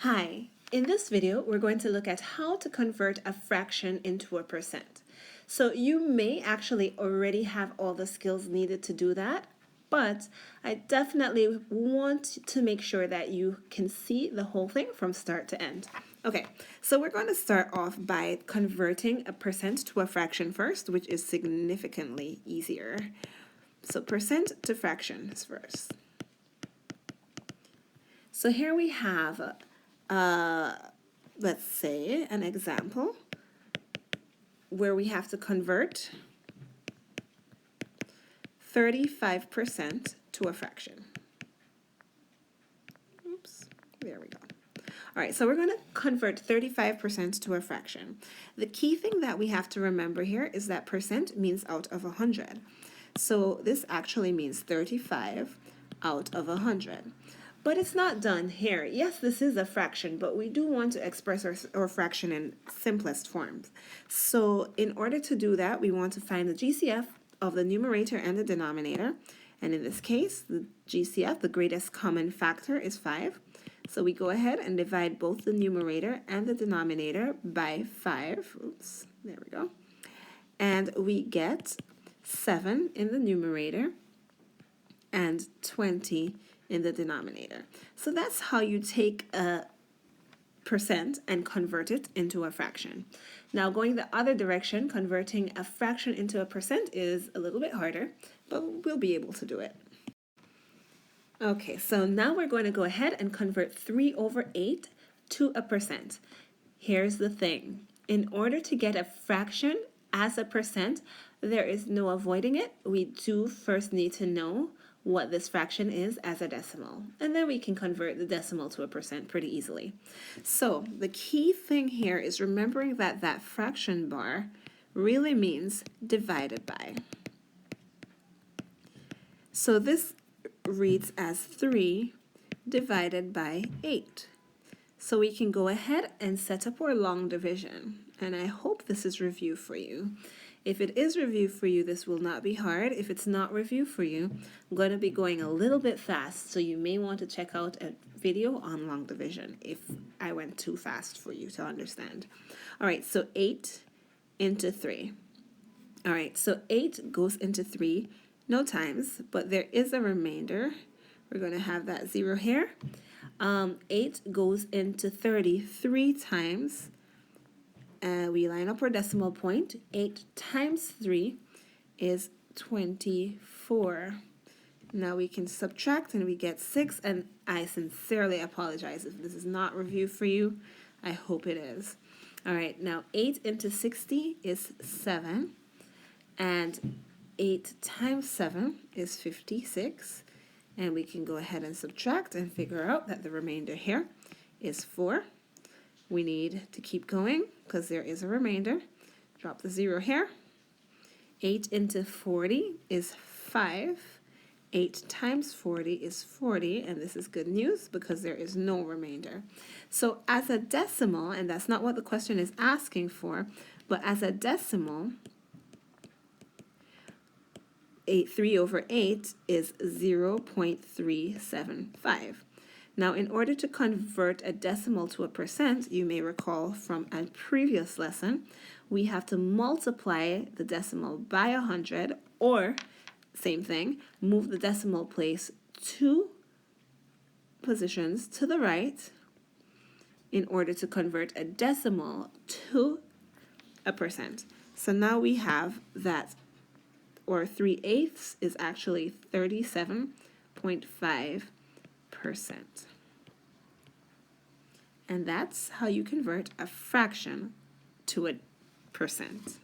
Hi, in this video we're going to look at how to convert a fraction into a percent. So you may actually already have all the skills needed to do that, but I definitely want to make sure that you can see the whole thing from start to end. Okay, so we're going to start off by converting a percent to a fraction first, which is significantly easier. So percent to fractions first. So here we have let's say an example where we have to convert 35% to a fraction. Oops, there we go. All right, so we're going to convert 35% to a fraction. The key thing that we have to remember here is that percent means out of 100. So this actually means 35 out of 100. But it's not done here. Yes, this is a fraction, but we do want to express our fraction in simplest forms. So in order to do that, we want to find the GCF of the numerator and the denominator. And in this case, the GCF, the greatest common factor, is 5. So we go ahead and divide both the numerator and the denominator by 5. Oops, there we go. And we get 7 in the numerator and 20 in the denominator. So that's how you take a percent and convert it into a fraction. Now going the other direction, converting a fraction into a percent is a little bit harder, but we'll be able to do it. Okay, so now we're going to go ahead and convert 3/8 to a percent. Here's the thing. In order to get a fraction as a percent, there is no avoiding it. We do first need to know what this fraction is as a decimal, and then we can convert the decimal to a percent pretty easily. So the key thing here is remembering that that fraction bar really means divided by. So this reads as 3 divided by 8. So we can go ahead and set up our long division, and I hope this is review for you. If it is review for you, this will not be hard. If it's not review for you, I'm going to be going a little bit fast, so you may want to check out a video on long division if I went too fast for you to understand. All right, so 8 into 3. All right, so 8 goes into 3, no times, but there is a remainder. We're going to have that 0 here. 8 goes into 33 times. We line up our decimal point. 8 times 3 is 24. Now we can subtract and we get 6, and I sincerely apologize if this is not review for you. I hope it is. All right, now 8 into 60 is 7, and 8 times 7 is 56, and we can go ahead and subtract and figure out that the remainder here is 4. We need to keep going because there is a remainder. Drop the 0 here. 8 into 40 is 5. 8 times 40 is 40, and this is good news because there is no remainder. So as a decimal, and that's not what the question is asking for, but as a decimal, 3/8 is 0.375. Now, in order to convert a decimal to a percent, you may recall from a previous lesson, we have to multiply the decimal by 100, or, same thing, move the decimal place 2 positions to the right in order to convert a decimal to a percent. So now we have that, or 3/8 is actually 37.5%. And that's how you convert a fraction to a percent.